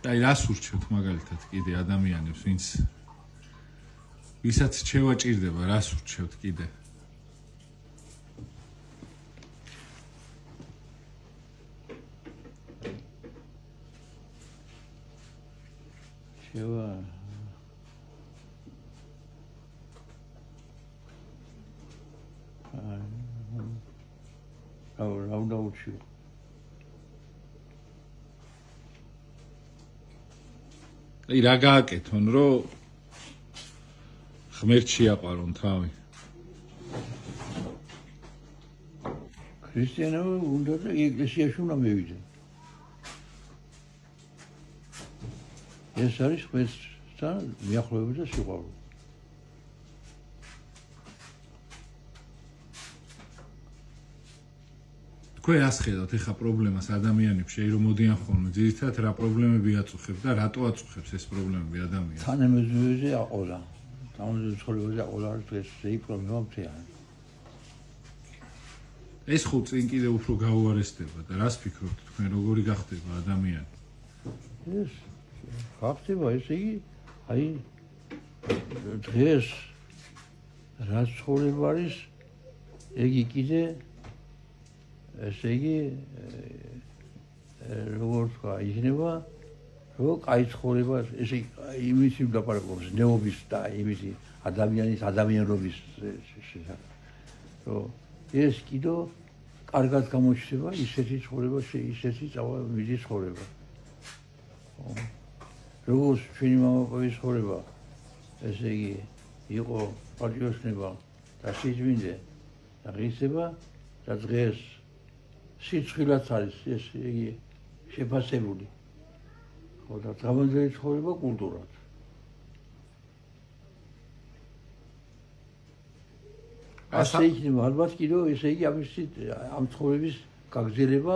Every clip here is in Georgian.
აი რას ურჩევთ მაგალითად კიდე ადამიანებს, ვისაც რჩევა ჭირდება, რას ურჩევთ კიდე? რჩევა რა უნდა ურჩიო? აი რა გააკეთონ, რომ ღმერთს შეაყარონ თავი? ქრისტიანობა უნდა და ეკლესიაში უნდა მივიდნენ. ეს არის ღმერთთან მიახლოება და სიყვარული. თქვენ რას ხედავთ ეხა პრობლემას ადამიანებში, რომ მოდიან ხოლმე, ძირითადად რა პრობლემები აწუხებს და რატო აწუხებს ეს პრობლემები ადამიანს? თანამედროვეზე აყოლა. თანამედროვე ცხოვრებაზე აყოლა არის ეს პრობლემა მთლიანი. ეს ხო წინ კიდე უფრო გაუარესდება და რას ფიქრობთ თქვენ, როგორი გახდება ადამიანი? ეს ხდება, ესე იგი, აი დღეს რა ცხოვრება არის, იგი კიდე ესე იგი როგორ თქვა, იქნება რომ კაი ცხოვრება, ესე იმის დაპარაკობს ნეობის და იმის ადამიანობის შესახებ. რომ ეს კიდო კარგად გამოჩნდება ისეთი ცხოვრება, ისეთი წავიდი ცხოვრება. როგორც ჩვენი მამაპაპის ცხოვრება, ესე იგი იყო პატრიოტიზმება და სიძვინე და ღირსება და დღეს სიცხილაც არის ეს იგი შეფასებული. ხო და დღევანდელი ცხოვრება კულტურად. ასე იქნება ალბათ კიდო ესე იგი ამ ცხოვრების გაგრძელება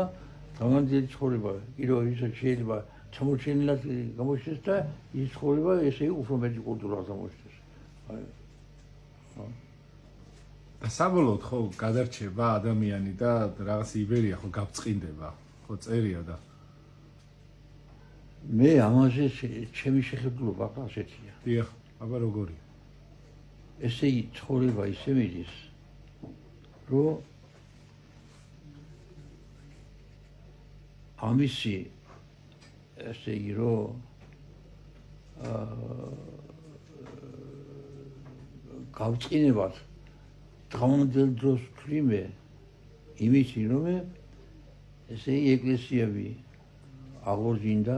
დღევანდელი ცხოვრება კიდო ისე შეიძლება ჩამოჩენილად გამოჩნდეს და ის ცხოვრება ესე იგი უფრო მეტი კულტურად გამოჩნდეს. და საბოლოოდ ხო გადარჩება ადამიანი და რაღაც იბერია ხო გაბწყინდება, ხო წერია და მე ამაზე ჩემი შეხედულობა ასეთია. დიახ, აბა როგორია? ესე იგი ცხოვრება ისე მიდის, რომ ამისი ესე იგი რომ გავწყინებათ დღევანდელ დროს ვთვლიმე იმისი რომ ესე იგი ეკლესიები აღორძინდა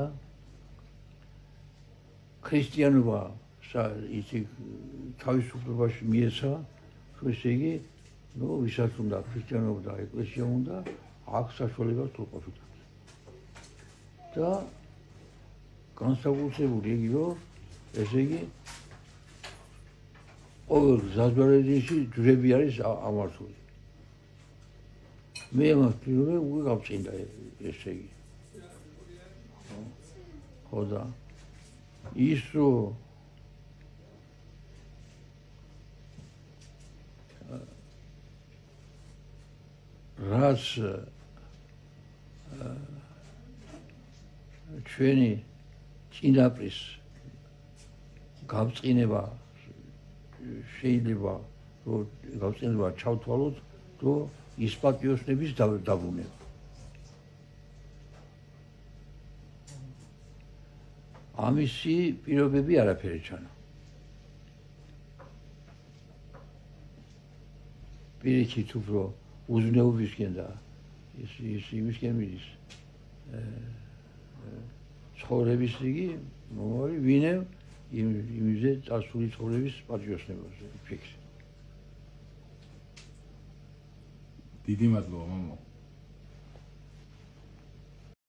ქრისტიანობა ისი თავისუფლებაში მიეცა ესე იგი ვისაც უნდა ქრისტიანობა და ეკლესია უნდა აქ საშუალება თულყოფითად და განსაკუთრებული იგი რომ ესე იგი ყოველ გზაჯვარედინში ჯვრები არის ამართული. მე ამას პირველი უკვე გავწინდა ესე იგი. ხო და ის რომ რაც ჩვენი წინაპრის გავწყინება შეიძლება რომ გავწყინება ჩავთვალოთ რომ ის პატრიოტიზმის დაბრუნება. ამისი პირობები არაფერი ჩანა. პირიქით უფრო უზნეობისკენ და ის იმისკენ მიდის ცხოვრების იგი მომავალი ვინემ იმიზე წასული ცხოვრების პატრიოტიზმზე ფიქრი. დიდი მადლობა მამო.